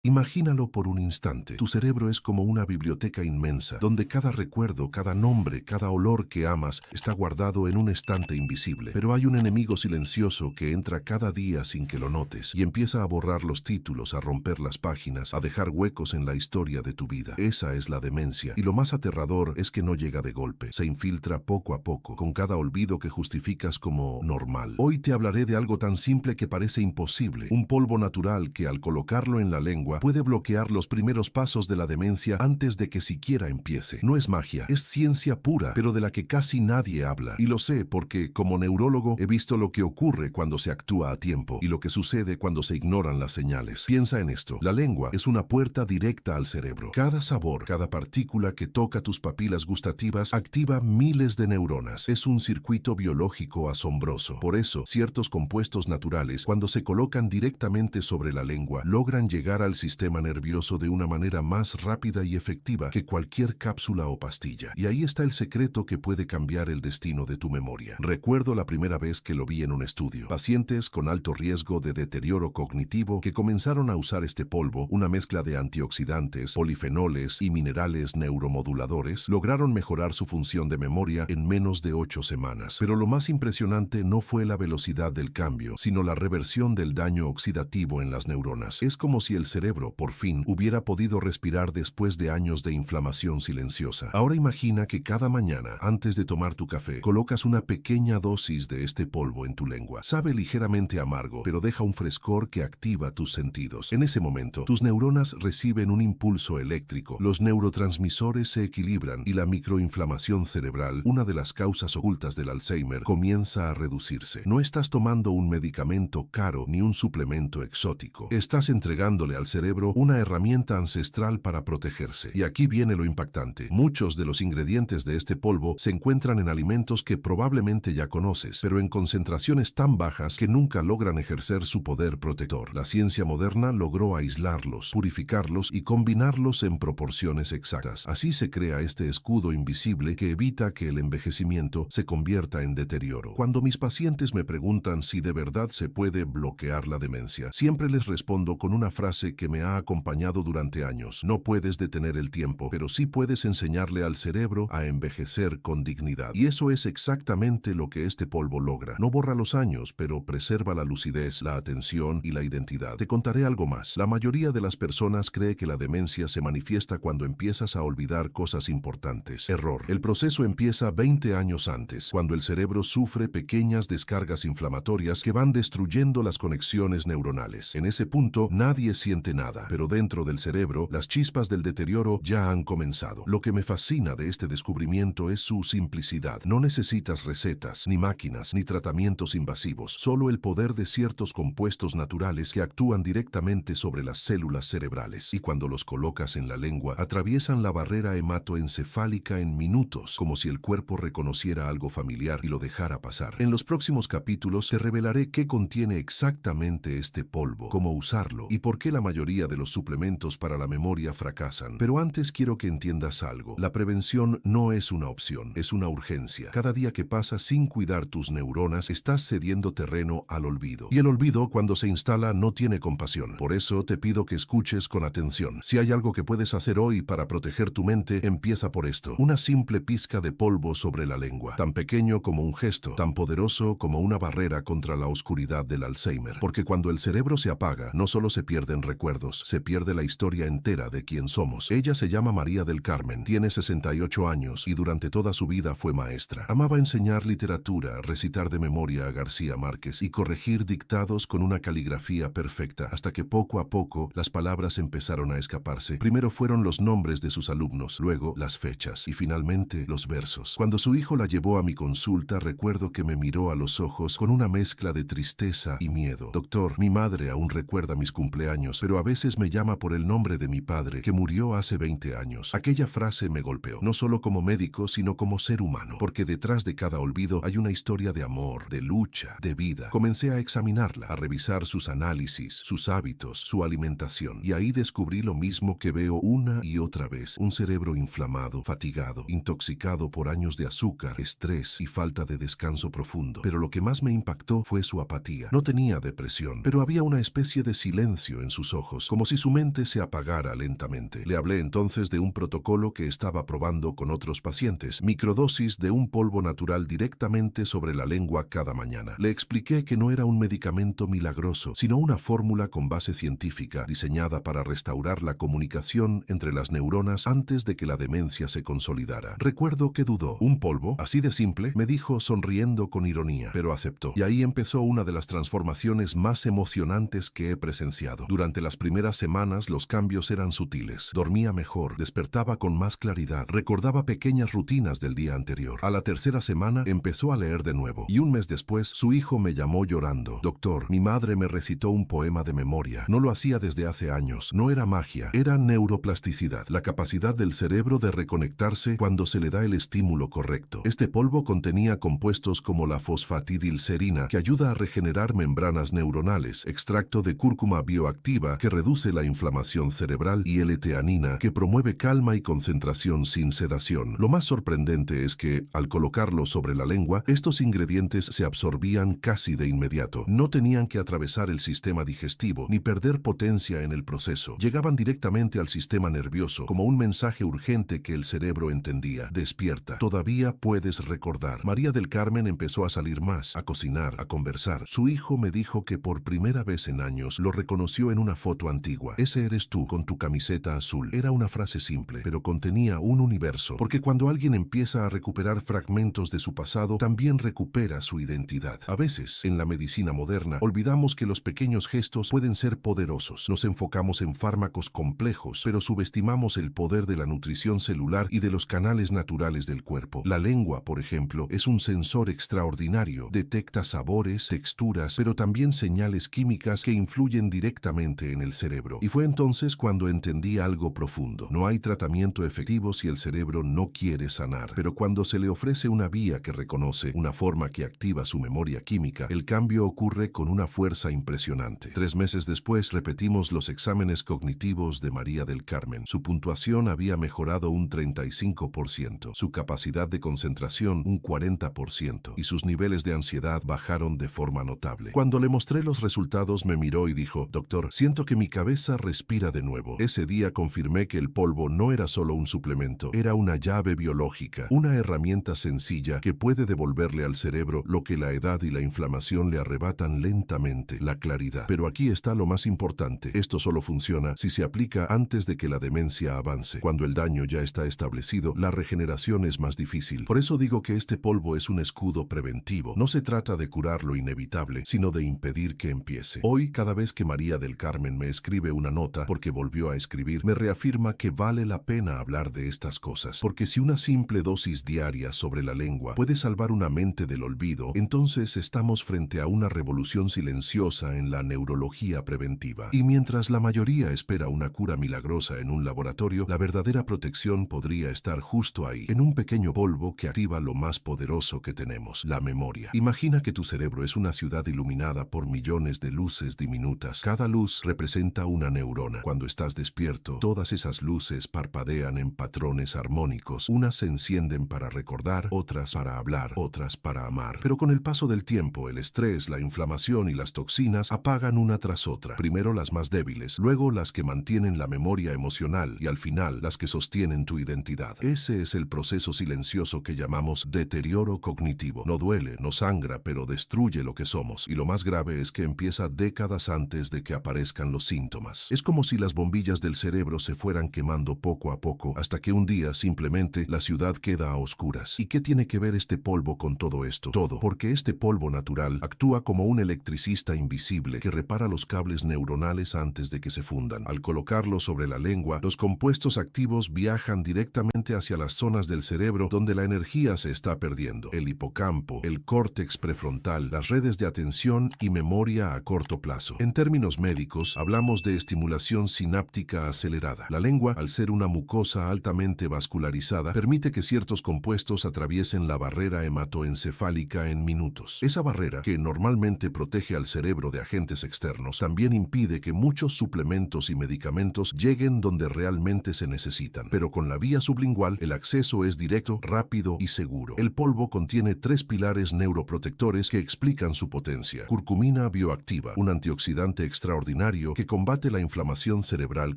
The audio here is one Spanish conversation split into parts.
Imagínalo por un instante. Tu cerebro es como una biblioteca inmensa, donde cada recuerdo, cada nombre, cada olor que amas está guardado en un estante invisible. Pero hay un enemigo silencioso que entra cada día sin que lo notes y empieza a borrar los títulos, a romper las páginas, a dejar huecos en la historia de tu vida. Esa es la demencia. Y lo más aterrador es que no llega de golpe. Se infiltra poco a poco, con cada olvido que justificas como normal. Hoy te hablaré de algo tan simple que parece imposible. Un polvo natural que al colocarlo en la lengua puede bloquear los primeros pasos de la demencia antes de que siquiera empiece. No es magia, es ciencia pura, pero de la que casi nadie habla. Y lo sé porque, como neurólogo, he visto lo que ocurre cuando se actúa a tiempo y lo que sucede cuando se ignoran las señales. Piensa en esto. La lengua es una puerta directa al cerebro. Cada sabor, cada partícula que toca tus papilas gustativas activa miles de neuronas. Es un circuito biológico asombroso. Por eso, ciertos compuestos naturales, cuando se colocan directamente sobre la lengua, logran llegar al sistema nervioso de una manera más rápida y efectiva que cualquier cápsula o pastilla. Y ahí está el secreto que puede cambiar el destino de tu memoria. Recuerdo la primera vez que lo vi en un estudio. Pacientes con alto riesgo de deterioro cognitivo que comenzaron a usar este polvo, una mezcla de antioxidantes, polifenoles y minerales neuromoduladores, lograron mejorar su función de memoria en menos de 8 semanas. Pero lo más impresionante no fue la velocidad del cambio, sino la reversión del daño oxidativo en las neuronas. Es como si el cerebro, por fin, hubiera podido respirar después de años de inflamación silenciosa. Ahora imagina que cada mañana, antes de tomar tu café, colocas una pequeña dosis de este polvo en tu lengua. Sabe ligeramente amargo, pero deja un frescor que activa tus sentidos. En ese momento, tus neuronas reciben un impulso eléctrico, los neurotransmisores se equilibran y la microinflamación cerebral, una de las causas ocultas del Alzheimer, comienza a reducirse. No estás tomando un medicamento caro ni un suplemento exótico. Estás entregándole al cerebro una herramienta ancestral para protegerse. Y aquí viene lo impactante. Muchos de los ingredientes de este polvo se encuentran en alimentos que probablemente ya conoces, pero en concentraciones tan bajas que nunca logran ejercer su poder protector. La ciencia moderna logró aislarlos, purificarlos y combinarlos en proporciones exactas. Así se crea este escudo invisible que evita que el envejecimiento se convierta en deterioro. Cuando mis pacientes me preguntan si de verdad se puede bloquear la demencia, siempre les respondo con una frase que me ha acompañado durante años. No puedes detener el tiempo, pero sí puedes enseñarle al cerebro a envejecer con dignidad. Y eso es exactamente lo que este polvo logra. No borra los años, pero preserva la lucidez, la atención y la identidad. Te contaré algo más. La mayoría de las personas cree que la demencia se manifiesta cuando empiezas a olvidar cosas importantes. Error. El proceso empieza 20 años antes, cuando el cerebro sufre pequeñas descargas inflamatorias que van destruyendo las conexiones neuronales. En ese punto, nadie siente nada, pero dentro del cerebro, las chispas del deterioro ya han comenzado. Lo que me fascina de este descubrimiento es su simplicidad. No necesitas recetas, ni máquinas, ni tratamientos invasivos, solo el poder de ciertos compuestos naturales que actúan directamente sobre las células cerebrales. Y cuando los colocas en la lengua, atraviesan la barrera hematoencefálica en minutos, como si el cuerpo reconociera algo familiar y lo dejara pasar. En los próximos capítulos te revelaré qué contiene exactamente este polvo, cómo usarlo y por qué la mayoría de los suplementos para la memoria fracasan. Pero antes quiero que entiendas algo. La prevención no es una opción, es una urgencia. Cada día que pasa sin cuidar tus neuronas, estás cediendo terreno al olvido. Y el olvido, cuando se instala, no tiene compasión. Por eso te pido que escuches con atención. Si hay algo que puedes hacer hoy para proteger tu mente, empieza por esto. Una simple pizca de polvo sobre la lengua. Tan pequeño como un gesto, tan poderoso como una barrera contra la oscuridad del Alzheimer. Porque cuando el cerebro se apaga, no solo se pierden recuerdos, se pierde la historia entera de quién somos. Ella se llama María del Carmen, tiene 68 años y durante toda su vida fue maestra. Amaba enseñar literatura, recitar de memoria a García Márquez y corregir dictados con una caligrafía perfecta, hasta que poco a poco las palabras empezaron a escaparse. Primero fueron los nombres de sus alumnos, luego las fechas y finalmente los versos. Cuando su hijo la llevó a mi consulta, recuerdo que me miró a los ojos con una mezcla de tristeza y miedo. Doctor, mi madre aún recuerda mis cumpleaños, pero a veces me llama por el nombre de mi padre, que murió hace 20 años. Aquella frase me golpeó, no solo como médico, sino como ser humano, porque detrás de cada olvido hay una historia de amor, de lucha, de vida. Comencé a examinarla, a revisar sus análisis, sus hábitos, su alimentación, y ahí descubrí lo mismo que veo una y otra vez: un cerebro inflamado, fatigado, intoxicado por años de azúcar, estrés y falta de descanso profundo. Pero lo que más me impactó fue su apatía. No tenía depresión, pero había una especie de silencio en sus ojos. ojos, como si su mente se apagara lentamente. Le hablé entonces de un protocolo que estaba probando con otros pacientes, microdosis de un polvo natural directamente sobre la lengua cada mañana. Le expliqué que no era un medicamento milagroso, sino una fórmula con base científica diseñada para restaurar la comunicación entre las neuronas antes de que la demencia se consolidara. Recuerdo que dudó. ¿Un polvo? ¿Así de simple? Me dijo sonriendo con ironía, pero aceptó. Y ahí empezó una de las transformaciones más emocionantes que he presenciado. Durante las primeras semanas los cambios eran sutiles. Dormía mejor, despertaba con más claridad, recordaba pequeñas rutinas del día anterior. A la tercera semana empezó a leer de nuevo, y un mes después su hijo me llamó llorando. Doctor, mi madre me recitó un poema de memoria. No lo hacía desde hace años. No era magia, era neuroplasticidad, la capacidad del cerebro de reconectarse cuando se le da el estímulo correcto. Este polvo contenía compuestos como la fosfatidilcerina, que ayuda a regenerar membranas neuronales, extracto de cúrcuma bioactiva, que reduce la inflamación cerebral, y L-teanina, que promueve calma y concentración sin sedación. Lo más sorprendente es que, al colocarlo sobre la lengua, estos ingredientes se absorbían casi de inmediato. No tenían que atravesar el sistema digestivo, ni perder potencia en el proceso. Llegaban directamente al sistema nervioso, como un mensaje urgente que el cerebro entendía. Despierta. Todavía puedes recordar. María del Carmen empezó a salir más, a cocinar, a conversar. Su hijo me dijo que por primera vez en años lo reconoció en una foto antigua. Ese eres tú, con tu camiseta azul. Era una frase simple, pero contenía un universo, porque cuando alguien empieza a recuperar fragmentos de su pasado, también recupera su identidad. A veces, en la medicina moderna, olvidamos que los pequeños gestos pueden ser poderosos. Nos enfocamos en fármacos complejos, pero subestimamos el poder de la nutrición celular y de los canales naturales del cuerpo. La lengua, por ejemplo, es un sensor extraordinario. Detecta sabores, texturas, pero también señales químicas que influyen directamente en el cerebro. Y fue entonces cuando entendí algo profundo. No hay tratamiento efectivo si el cerebro no quiere sanar, pero cuando se le ofrece una vía que reconoce, una forma que activa su memoria química, el cambio ocurre con una fuerza impresionante. 3 meses después repetimos los exámenes cognitivos de María del Carmen. Su puntuación había mejorado un 35%, su capacidad de concentración un 40% y sus niveles de ansiedad bajaron de forma notable. Cuando le mostré los resultados me miró y dijo: doctor, siento que mi cabeza respira de nuevo. Ese día confirmé que el polvo no era solo un suplemento, era una llave biológica, una herramienta sencilla que puede devolverle al cerebro lo que la edad y la inflamación le arrebatan lentamente: la claridad. Pero aquí está lo más importante. Esto solo funciona si se aplica antes de que la demencia avance. Cuando el daño ya está establecido, la regeneración es más difícil. Por eso digo que este polvo es un escudo preventivo. No se trata de curar lo inevitable, sino de impedir que empiece. Hoy, cada vez que María del Carmen me escribe una nota porque volvió a escribir, me reafirma que vale la pena hablar de estas cosas. Porque si una simple dosis diaria sobre la lengua puede salvar una mente del olvido, entonces estamos frente a una revolución silenciosa en la neurología preventiva. Y mientras la mayoría espera una cura milagrosa en un laboratorio, la verdadera protección podría estar justo ahí, en un pequeño polvo que activa lo más poderoso que tenemos: la memoria. Imagina que tu cerebro es una ciudad iluminada por millones de luces diminutas. Cada luz representa una neurona. Cuando estás despierto, todas esas luces parpadean en patrones armónicos. Unas se encienden para recordar, otras para hablar, otras para amar. Pero con el paso del tiempo, el estrés, la inflamación y las toxinas apagan una tras otra. Primero las más débiles, luego las que mantienen la memoria emocional y al final las que sostienen tu identidad. Ese es el proceso silencioso que llamamos deterioro cognitivo. No duele, no sangra, pero destruye lo que somos. Y lo más grave es que empieza décadas antes de que aparezcan los síntomas. Es como si las bombillas del cerebro se fueran quemando poco a poco, hasta que un día simplemente la ciudad queda a oscuras. ¿Y qué tiene que ver este polvo con todo esto? Todo, porque este polvo natural actúa como un electricista invisible que repara los cables neuronales antes de que se fundan. Al colocarlo sobre la lengua, los compuestos activos viajan directamente hacia las zonas del cerebro donde la energía se está perdiendo: el hipocampo, el córtex prefrontal, las redes de atención y memoria a corto plazo. En términos médicos, hablamos de estimulación sináptica acelerada. La lengua, al ser una mucosa altamente vascularizada, permite que ciertos compuestos atraviesen la barrera hematoencefálica en minutos. Esa barrera, que normalmente protege al cerebro de agentes externos, también impide que muchos suplementos y medicamentos lleguen donde realmente se necesitan. Pero con la vía sublingual, el acceso es directo, rápido y seguro. El polvo contiene 3 pilares neuroprotectores que explican su potencia: curcumina bioactiva, un antioxidante extraordinario que combate la inflamación cerebral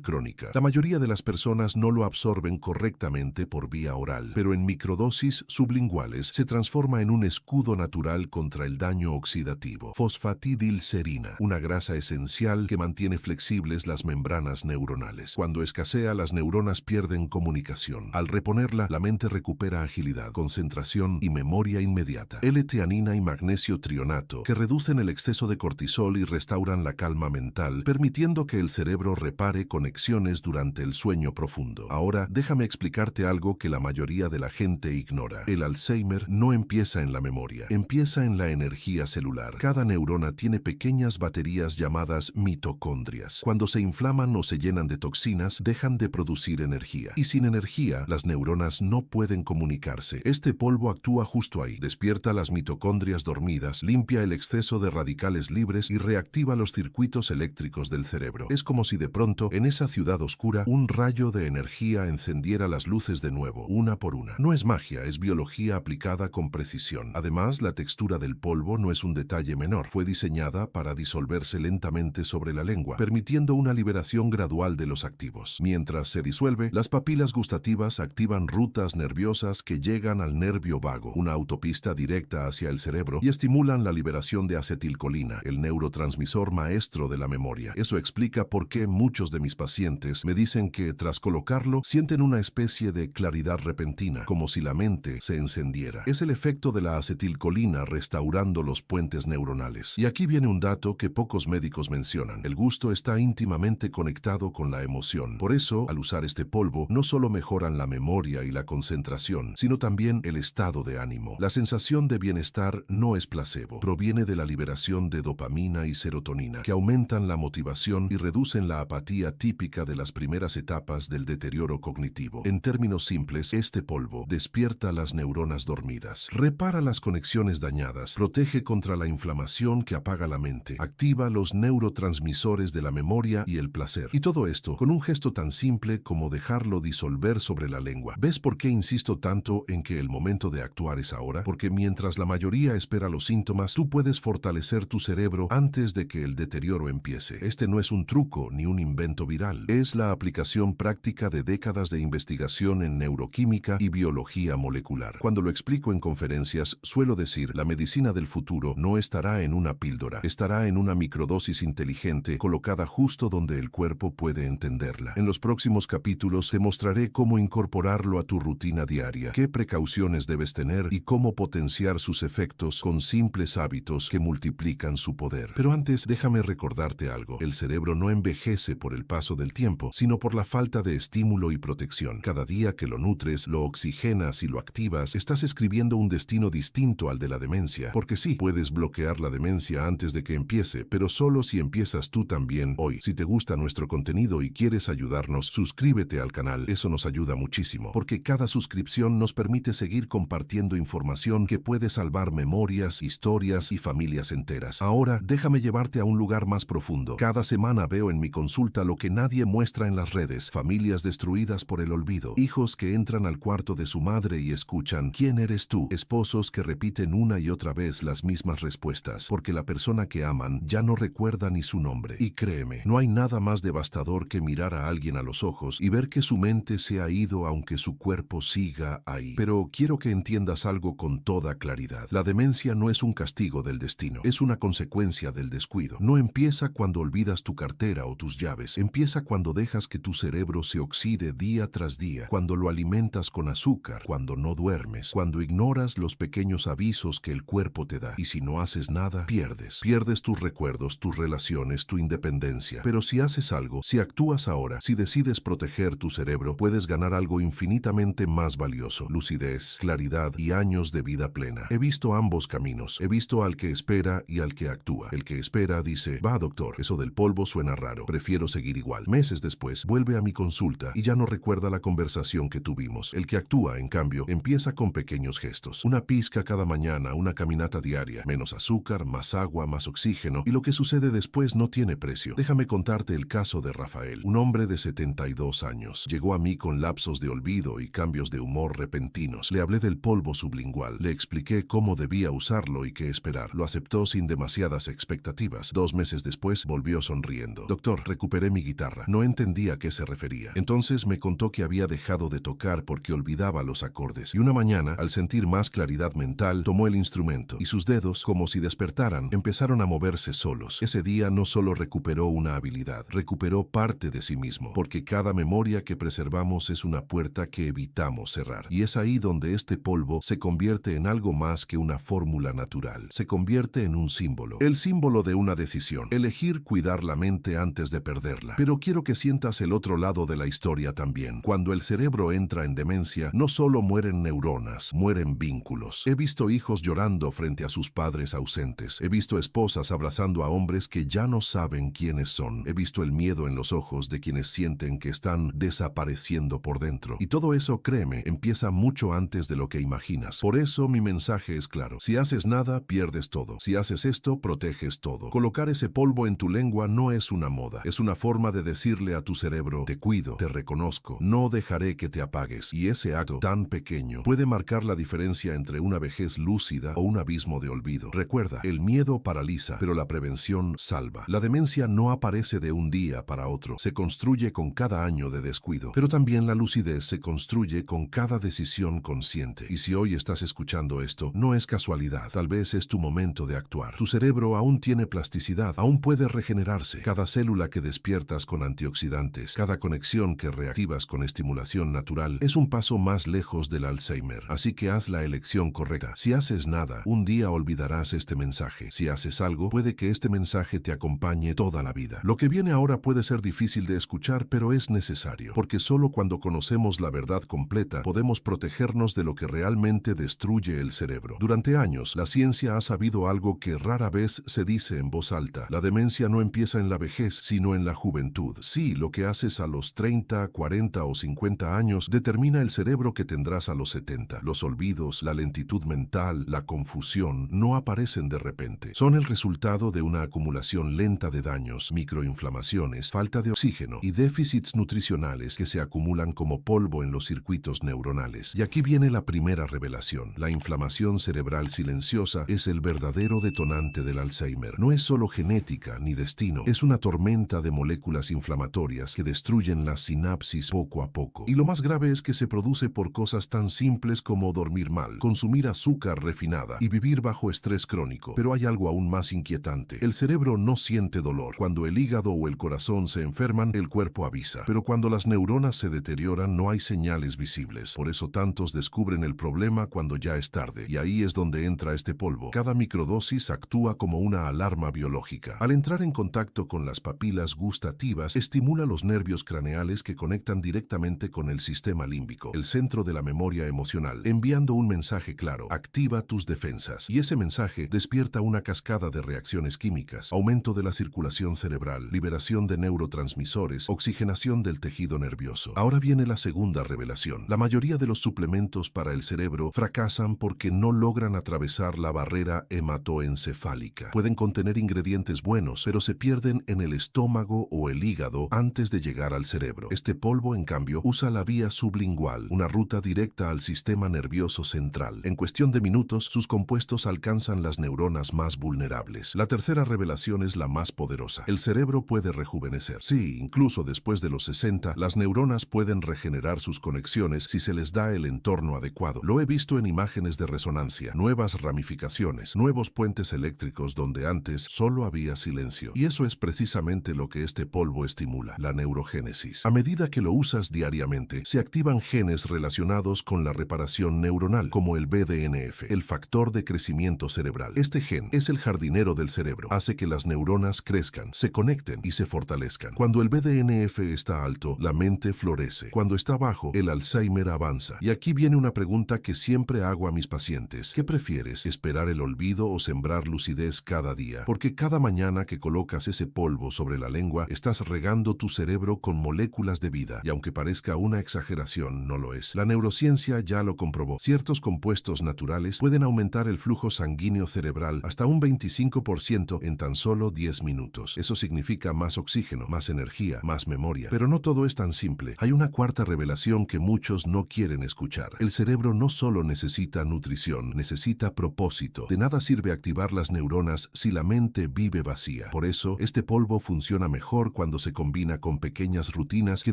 crónica. La mayoría de las personas no lo absorben correctamente por vía oral, pero en microdosis sublinguales se transforma en un escudo natural contra el daño oxidativo. Fosfatidilcerina, una grasa esencial que mantiene flexibles las membranas neuronales. Cuando escasea, las neuronas pierden comunicación. Al reponerla, la mente recupera agilidad, concentración y memoria inmediata. L-teanina y magnesio trionato, que reducen el exceso de cortisol y restauran la calma mental, permitiendo que el cerebro repare conexiones durante el sueño profundo. Ahora, déjame explicarte algo que la mayoría de la gente ignora. El Alzheimer no empieza en la memoria, empieza en la energía celular. Cada neurona tiene pequeñas baterías llamadas mitocondrias. Cuando se inflaman o se llenan de toxinas, dejan de producir energía. Y sin energía, las neuronas no pueden comunicarse. Este polvo actúa justo ahí. Despierta las mitocondrias dormidas, limpia el exceso de radicales libres y reactiva los circuitos eléctricos del cerebro. Es como si de pronto, en esa ciudad oscura, un rayo de energía encendiera las luces de nuevo, una por una. No es magia, es biología aplicada con precisión. Además, la textura del polvo no es un detalle menor. Fue diseñada para disolverse lentamente sobre la lengua, permitiendo una liberación gradual de los activos. Mientras se disuelve, las papilas gustativas activan rutas nerviosas que llegan al nervio vago, una autopista directa hacia el cerebro, y estimulan la liberación de acetilcolina, el neurotransmisor maestro de la memoria. Eso explica por qué muchos de mis pacientes me dicen que tras colocarlo sienten una especie de claridad repentina, como si la mente se encendiera. Es el efecto de la acetilcolina restaurando los puentes neuronales. Y aquí viene un dato que pocos médicos mencionan. El gusto está íntimamente conectado con la emoción. Por eso, al usar este polvo, no solo mejoran la memoria y la concentración, sino también el estado de ánimo. La sensación de bienestar no es placebo. Proviene de la liberación de dopamina y serotonina, que aumentan la motivación y reducen la apatía típica de las primeras etapas del deterioro cognitivo. En términos simples, este polvo despierta las neuronas dormidas, repara las conexiones dañadas, protege contra la inflamación que apaga la mente, activa los neurotransmisores de la memoria y el placer. Y todo esto con un gesto tan simple como dejarlo disolver sobre la lengua. ¿Ves por qué insisto tanto en que el momento de actuar es ahora? Porque mientras la mayoría espera los síntomas, tú puedes fortalecer tu cerebro antes de que el deterioro empiece. Este no es un truco ni un invento viral. Es la aplicación práctica de décadas de investigación en neuroquímica y biología molecular. Cuando lo explico en conferencias, suelo decir, la medicina del futuro no estará en una píldora, estará en una microdosis inteligente colocada justo donde el cuerpo puede entenderla. En los próximos capítulos te mostraré cómo incorporarlo a tu rutina diaria, qué precauciones debes tener y cómo potenciar sus efectos con simples hábitos que multiplican su poder. Pero antes, déjame recordarte algo. El cerebro no envejece por el paso del tiempo, sino por la falta de estímulo y protección. Cada día que lo nutres, lo oxigenas y lo activas, estás escribiendo un destino distinto al de la demencia. Porque sí, puedes bloquear la demencia antes de que empiece, pero solo si empiezas tú también hoy. Si te gusta nuestro contenido y quieres ayudarnos, suscríbete al canal. Eso nos ayuda muchísimo, porque cada suscripción nos permite seguir compartiendo información que puede salvar memorias, historias y familias enteras. Ahora, déjame llevarte a un lugar más profundo. Cada semana veo en mi consulta lo que nadie muestra en las redes. Familias destruidas por el olvido. Hijos que entran al cuarto de su madre y escuchan ¿quién eres tú? Esposos que repiten una y otra vez las mismas respuestas, porque la persona que aman ya no recuerda ni su nombre. Y créeme, no hay nada más devastador que mirar a alguien a los ojos y ver que su mente se ha ido aunque su cuerpo siga ahí. Pero quiero que entiendas algo con toda claridad. La demencia no es un castigo del destino, es una consecuencia del descuido. No empieza cuando olvidas tu cartera o tus llaves, empieza cuando dejas que tu cerebro se oxide día tras día, cuando lo alimentas con azúcar, cuando no duermes, cuando ignoras los pequeños avisos que el cuerpo te da. Y si no haces nada, pierdes tus recuerdos, tus relaciones, tu independencia. Pero si haces algo, si actúas ahora, si decides proteger tu cerebro, puedes ganar algo infinitamente más valioso: lucidez, claridad y años de vida plena. He visto ambos caminos. He visto al que espera y al que actúa. El que espera dice, va doctor, eso del polvo suena raro, prefiero seguir igual. Meses después, vuelve a mi consulta y ya no recuerda la conversación que tuvimos. El que actúa, en cambio, empieza con pequeños gestos. Una pizca cada mañana, una caminata diaria, menos azúcar, más agua, más oxígeno, y lo que sucede después no tiene precio. Déjame contarte el caso de Rafael, un hombre de 72 años. Llegó a mí con lapsos de olvido y cambios de humor repentinos. Le hablé del polvo sublingual, le expliqué cómo debía usarlo y qué esperar. Lo aceptó sin demasiadas expectativas. 2 meses después volvió sonriente. sonriendo. Doctor, recuperé mi guitarra. No entendía a qué se refería. Entonces me contó que había dejado de tocar porque olvidaba los acordes. Y una mañana, al sentir más claridad mental, tomó el instrumento y sus dedos, como si despertaran, empezaron a moverse solos. Ese día no solo recuperó una habilidad, recuperó parte de sí mismo, porque cada memoria que preservamos es una puerta que evitamos cerrar. Y es ahí donde este polvo se convierte en algo más que una fórmula natural. Se convierte en un símbolo. El símbolo de una decisión. Elegir cuidar la mente antes de perderla. Pero quiero que sientas el otro lado de la historia también. Cuando el cerebro entra en demencia, no solo mueren neuronas, mueren vínculos. He visto hijos llorando frente a sus padres ausentes. He visto esposas abrazando a hombres que ya no saben quiénes son. He visto el miedo en los ojos de quienes sienten que están desapareciendo por dentro. Y todo eso, créeme, empieza mucho antes de lo que imaginas. Por eso mi mensaje es claro. Si haces nada, pierdes todo. Si haces esto, proteges todo. Colocar ese polvo en tu lengua no es una moda. Es una forma de decirle a tu cerebro, te cuido, te reconozco, no dejaré que te apagues. Y ese acto tan pequeño puede marcar la diferencia entre una vejez lúcida o un abismo de olvido. Recuerda, el miedo paraliza, pero la prevención salva. La demencia no aparece de un día para otro. Se construye con cada año de descuido. Pero también la lucidez se construye con cada decisión consciente. Y si hoy estás escuchando esto, no es casualidad. Tal vez es tu momento de actuar. Tu cerebro aún tiene plasticidad, aún puede regenerarse. Cada célula que despiertas con antioxidantes, cada conexión que reactivas con estimulación natural, es un paso más lejos del Alzheimer. Así que haz la elección correcta. Si haces nada, un día olvidarás este mensaje. Si haces algo, puede que este mensaje te acompañe toda la vida. Lo que viene ahora puede ser difícil de escuchar, pero es necesario, porque solo cuando conocemos la verdad completa podemos protegernos de lo que realmente destruye el cerebro. Durante años, la ciencia ha sabido algo que rara vez se dice en voz alta. La demencia no empieza en la vejez, sino en la juventud. Sí, lo que haces a los 30, 40 o 50 años determina el cerebro que tendrás a los 70. Los olvidos, la lentitud mental, la confusión, no aparecen de repente. Son el resultado de una acumulación lenta de daños, microinflamaciones, falta de oxígeno y déficits nutricionales que se acumulan como polvo en los circuitos neuronales. Y aquí viene la primera revelación. La inflamación cerebral silenciosa es el verdadero detonante del Alzheimer. No es solo genética ni destino, es una tormenta de moléculas inflamatorias que destruyen las sinapsis poco a poco. Y lo más grave es que se produce por cosas tan simples como dormir mal, consumir azúcar refinada y vivir bajo estrés crónico. Pero hay algo aún más inquietante. El cerebro no siente dolor. Cuando el hígado o el corazón se enferman, el cuerpo avisa. Pero cuando las neuronas se deterioran, no hay señales visibles. Por eso tantos descubren el problema cuando ya es tarde. Y ahí es donde entra este polvo. Cada microdosis actúa como una alarma biológica. Al entrar en contacto con las papilas gustativas, estimula los nervios craneales que conectan directamente con el sistema límbico, el centro de la memoria emocional, enviando un mensaje claro: activa tus defensas. Y ese mensaje despierta una cascada de reacciones químicas: aumento de la circulación cerebral, liberación de neurotransmisores, oxigenación del tejido nervioso. Ahora viene la segunda revelación. La mayoría de los suplementos para el cerebro fracasan porque no logran atravesar la barrera hematoencefálica. Pueden contener ingredientes buenos, pero se pierden en el estómago o el hígado antes de llegar al cerebro. Este polvo, en cambio, usa la vía sublingual, una ruta directa al sistema nervioso central. En cuestión de minutos, sus compuestos alcanzan las neuronas más vulnerables. La tercera revelación es la más poderosa. El cerebro puede rejuvenecer. Sí, incluso después de los 60, las neuronas pueden regenerar sus conexiones si se les da el entorno adecuado. Lo he visto en imágenes de resonancia, nuevas ramificaciones, nuevos puentes eléctricos donde antes solo había silencio. Y eso es precisamente lo que este polvo estimula, la neurogénesis. A medida que lo usas diariamente, se activan genes relacionados con la reparación neuronal, como el BDNF, el factor de crecimiento cerebral. Este gen es el jardinero del cerebro. Hace que las neuronas crezcan, se conecten y se fortalezcan. Cuando el BDNF está alto, la mente florece. Cuando está bajo, el Alzheimer avanza. Y aquí viene una pregunta que siempre hago a mis pacientes. ¿Qué prefieres, esperar el olvido o sembrar lucidez cada día? Porque cada mañana que colocas ese polvo sobre la lengua, estás regando tu cerebro con moléculas de vida. Y aunque parezca una exageración, no lo es. La neurociencia ya lo comprobó. Ciertos compuestos naturales pueden aumentar el flujo sanguíneo cerebral hasta un 25% en tan solo 10 minutos. Eso significa más oxígeno, más energía, más memoria. Pero no todo es tan simple. Hay una cuarta revelación que muchos no quieren escuchar. El cerebro no solo necesita nutrición, necesita propósito. De nada sirve activar las neuronas si la mente vive vacía. Por eso Este polvo funciona mejor cuando se combina con pequeñas rutinas que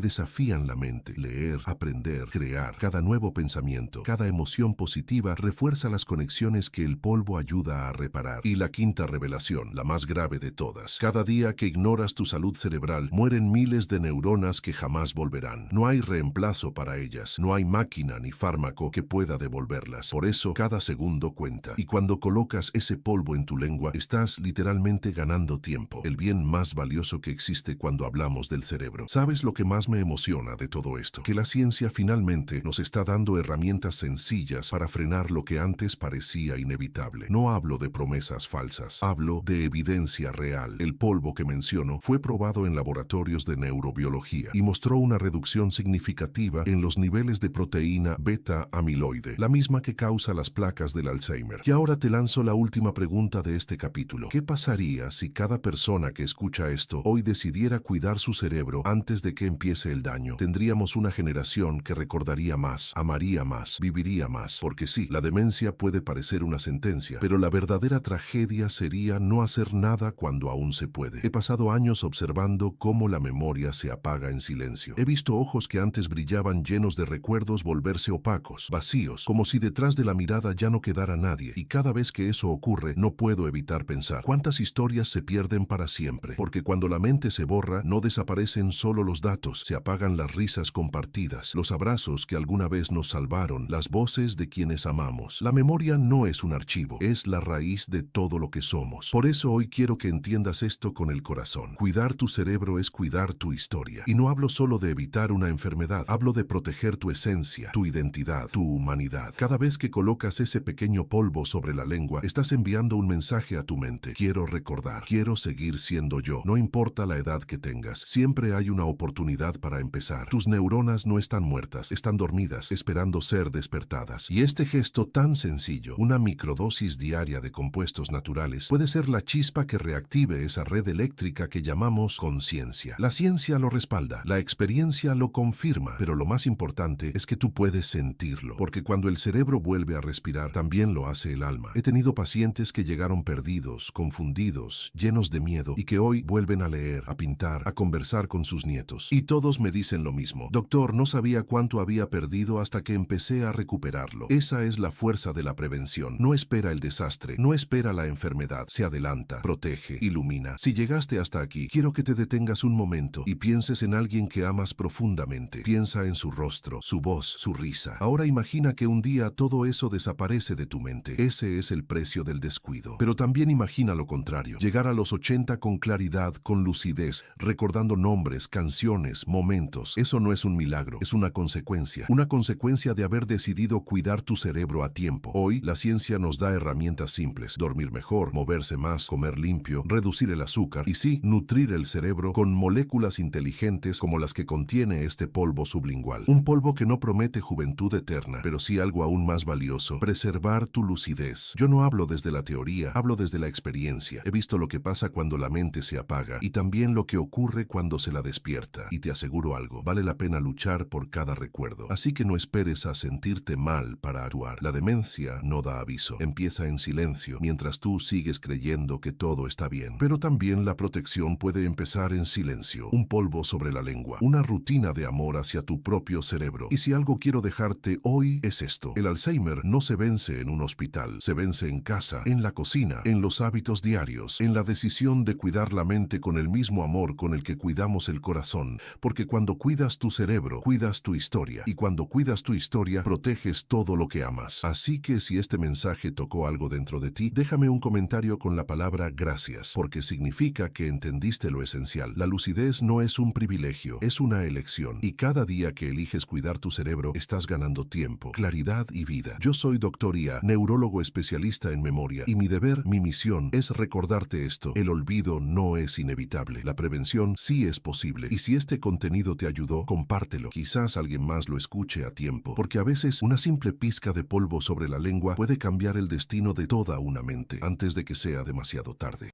desafían la mente. Leer, aprender, crear. Cada nuevo pensamiento, cada emoción positiva refuerza las conexiones que el polvo ayuda a reparar. Y la quinta revelación, la más grave de todas. Cada día que ignoras tu salud cerebral, mueren miles de neuronas que jamás volverán. No hay reemplazo para ellas. No hay máquina ni fármaco que pueda devolverlas. Por eso, cada segundo cuenta. Y cuando colocas ese polvo en tu lengua, estás literalmente ganando tiempo. El bien más valioso que existe cuando hablamos del cerebro. ¿Sabes lo que más me emociona de todo esto? Que la ciencia finalmente nos está dando herramientas sencillas para frenar lo que antes parecía inevitable. No hablo de promesas falsas, hablo de evidencia real. El polvo que menciono fue probado en laboratorios de neurobiología y mostró una reducción significativa en los niveles de proteína beta-amiloide, la misma que causa las placas del Alzheimer. Y ahora te lanzo la última pregunta de este capítulo. ¿Qué pasaría si cada persona que escucha esto hoy decidiera cuidar su cerebro antes de que empiece el daño? Tendríamos una generación que recordaría más, amaría más, viviría más. Porque sí, la demencia puede parecer una sentencia, pero la verdadera tragedia sería no hacer nada cuando aún se puede. He pasado años observando cómo la memoria se apaga en silencio. He visto ojos que antes brillaban llenos de recuerdos volverse opacos, vacíos, como si detrás de la mirada ya no quedara nadie. Y cada vez que eso ocurre, no puedo evitar pensar, ¿cuántas historias se pierden para siempre? Porque cuando la mente se borra, no desaparecen solo los datos, se apagan las risas compartidas, los abrazos que alguna vez nos salvaron, las voces de quienes amamos. La memoria no es un archivo, es la raíz de todo lo que somos. Por eso hoy quiero que entiendas esto con el corazón. Cuidar tu cerebro es cuidar tu historia. Y no hablo solo de evitar una enfermedad, hablo de proteger tu esencia, tu identidad, tu humanidad. Cada vez que colocas ese pequeño polvo sobre la lengua, estás enviando un mensaje a tu mente. Quiero recordar, quiero seguir siendo yo. No importa la edad que tengas, siempre hay una oportunidad para empezar. Tus neuronas no están muertas, están dormidas, esperando ser despertadas. Y este gesto tan sencillo, una microdosis diaria de compuestos naturales, puede ser la chispa que reactive esa red eléctrica que llamamos conciencia. La ciencia lo respalda, la experiencia lo confirma, pero lo más importante es que tú puedes sentirlo, porque cuando el cerebro vuelve a respirar, también lo hace el alma. He tenido pacientes que llegaron perdidos, confundidos, llenos de miedo, y que hoy vuelven a leer, a pintar, a conversar con sus nietos. Y todos me dicen lo mismo. Doctor, no sabía cuánto había perdido hasta que empecé a recuperarlo. Esa es la fuerza de la prevención. No espera el desastre, no espera la enfermedad, se adelanta, protege, ilumina. Si llegaste hasta aquí, quiero que te detengas un momento y pienses en alguien que amas profundamente. Piensa en su rostro, su voz, su risa. Ahora imagina que un día todo eso desaparece de tu mente. Ese es el precio del descuido. Pero también imagina lo contrario. Llegar a los 80 con claridad, con lucidez, recordando nombres, canciones, momentos. Eso no es un milagro, es una consecuencia. Una consecuencia de haber decidido cuidar tu cerebro a tiempo. Hoy, la ciencia nos da herramientas simples. Dormir mejor, moverse más, comer limpio, reducir el azúcar y sí, nutrir el cerebro con moléculas inteligentes como las que contiene este polvo sublingual. Un polvo que no promete juventud eterna, pero sí algo aún más valioso: preservar tu lucidez. Yo no hablo desde la teoría, hablo desde la experiencia. He visto lo que pasa cuando la mente se apaga y también lo que ocurre cuando se la despierta. Y te aseguro algo, vale la pena luchar por cada recuerdo. Así que no esperes a sentirte mal para actuar. La demencia no da aviso. Empieza en silencio, mientras tú sigues creyendo que todo está bien. Pero también la protección puede empezar en silencio. Un polvo sobre la lengua. Una rutina de amor hacia tu propio cerebro. Y si algo quiero dejarte hoy es esto: el Alzheimer no se vence en un hospital, se vence en casa, en la cocina, en los hábitos diarios, en la decisión de cuidar la mente con el mismo amor con el que cuidamos el corazón. Porque cuando cuidas tu cerebro, cuidas tu historia. Y cuando cuidas tu historia, proteges todo lo que amas. Así que si este mensaje tocó algo dentro de ti, déjame un comentario con la palabra gracias, porque significa que entendiste lo esencial. La lucidez no es un privilegio, es una elección. Y cada día que eliges cuidar tu cerebro, estás ganando tiempo, claridad y vida. Yo soy Dr. Ia, neurólogo especialista en memoria, y mi deber, mi misión, es recordarte esto: el olvido no es inevitable. La prevención sí es posible. Y si este contenido te ayudó, compártelo. Quizás alguien más lo escuche a tiempo, porque a veces una simple pizca de polvo sobre la lengua puede cambiar el destino de toda una mente antes de que sea demasiado tarde.